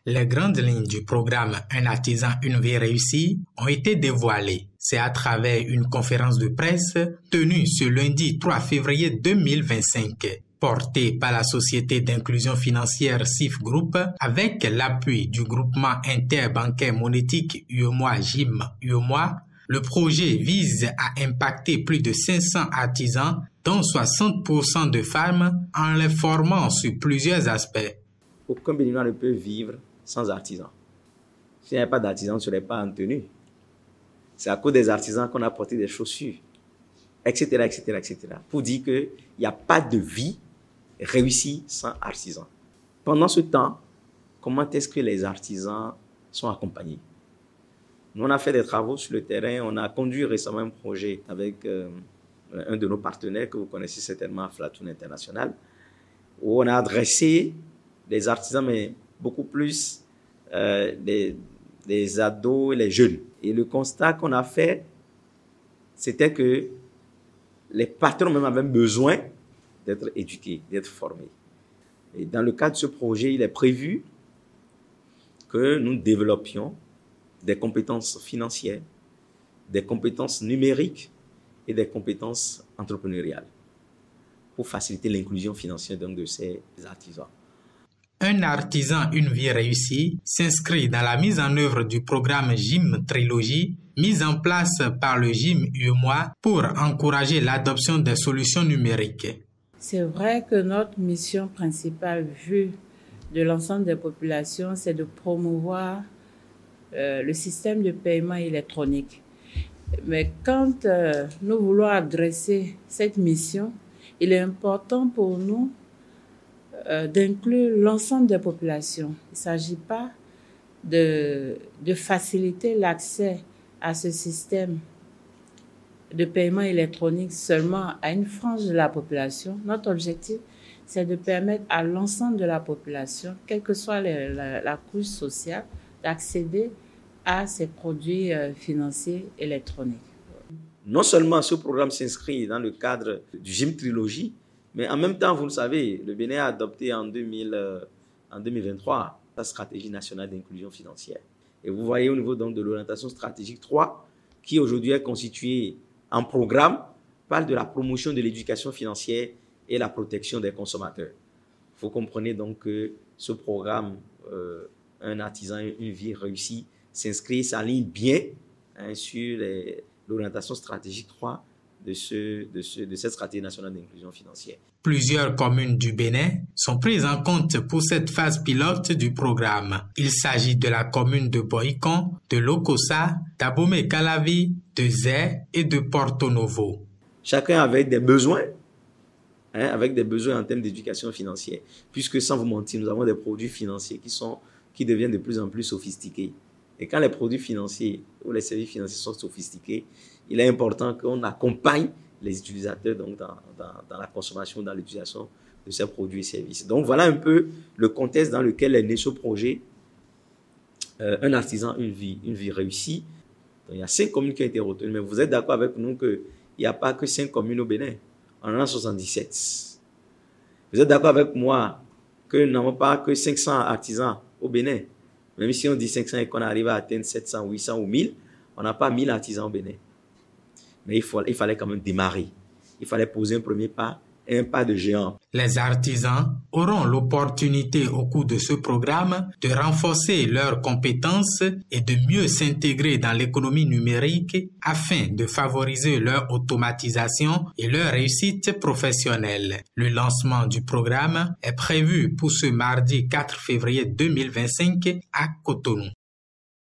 Les grandes lignes du programme Un artisan, une vie réussie ont été dévoilées. C'est à travers une conférence de presse tenue ce lundi 3 février 2025, portée par la Société d'inclusion financière CIF Group avec l'appui du groupement interbancaire monétique UEMOA GIM UEMOA. Le projet vise à impacter plus de 500 artisans, dont 60% de femmes, en les formant sur plusieurs aspects. Aucun Béninois ne peut vivre sans artisans. S'il n'y avait pas d'artisans, on ne serait pas en tenue. C'est à cause des artisans qu'on a porté des chaussures, etc., etc., etc. Pour dire qu'il n'y a pas de vie réussie sans artisans. Pendant ce temps, comment est-ce que les artisans sont accompagnés? Nous, on a fait des travaux sur le terrain. On a conduit récemment un projet avec un de nos partenaires que vous connaissez certainement, Flatoon International, où on a adressé des artisans, mais beaucoup plus des ados et les jeunes. Et le constat qu'on a fait, c'était que les patrons même avaient besoin d'être éduqués, d'être formés. Et dans le cadre de ce projet, il est prévu que nous développions des compétences financières, des compétences numériques et des compétences entrepreneuriales pour faciliter l'inclusion financière donc de ces artisans. Un artisan, une vie réussie s'inscrit dans la mise en œuvre du programme GIM Trilogie, mis en place par le GIM UEMOA pour encourager l'adoption des solutions numériques. C'est vrai que notre mission principale, vue de l'ensemble des populations, c'est de promouvoir le système de paiement électronique. Mais quand nous voulons adresser cette mission, il est important pour nous d'inclure l'ensemble des populations. Il ne s'agit pas de faciliter l'accès à ce système de paiement électronique seulement à une frange de la population. Notre objectif, c'est de permettre à l'ensemble de la population, quelle que soit la couche sociale, d'accéder à ces produits financiers électroniques. Non seulement ce programme s'inscrit dans le cadre du GIM Trilogie, mais en même temps, vous le savez, le Bénin a adopté en 2023 la stratégie nationale d'inclusion financière. Et vous voyez au niveau donc de l'orientation stratégique 3, qui aujourd'hui est constituée en programme, parle de la promotion de l'éducation financière et la protection des consommateurs. Vous comprenez donc que ce programme, Un artisan, une vie réussie, s'inscrit, s'aligne bien sur l'orientation stratégique 3 de cette stratégie nationale d'inclusion financière. Plusieurs communes du Bénin sont prises en compte pour cette phase pilote du programme. Il s'agit de la commune de Boïcon, de Lokossa, d'Abomey-Calavi, de Zé et de Porto Novo. Chacun avec des besoins, en termes d'éducation financière. Puisque sans vous mentir, nous avons des produits financiers qui deviennent de plus en plus sophistiqués. Et quand les produits financiers ou les services financiers sont sophistiqués, il est important qu'on accompagne les utilisateurs donc dans la consommation, dans l'utilisation de ces produits et services. Donc voilà un peu le contexte dans lequel est né ce projet. Un artisan, une vie réussie. Donc, il y a 5 communes qui ont été retenues, mais vous êtes d'accord avec nous qu'il n'y a pas que 5 communes au Bénin. On en a 77. Vous êtes d'accord avec moi que nous n'avons pas que 500 artisans au Bénin. Même si on dit 500 et qu'on arrive à atteindre 700, 800 ou 1000, on n'a pas 1000 artisans au Bénin. Mais il fallait quand même démarrer. Il fallait poser un premier pas, un pas de géant. Les artisans auront l'opportunité au cours de ce programme de renforcer leurs compétences et de mieux s'intégrer dans l'économie numérique afin de favoriser leur automatisation et leur réussite professionnelle. Le lancement du programme est prévu pour ce mardi 4 février 2025 à Cotonou.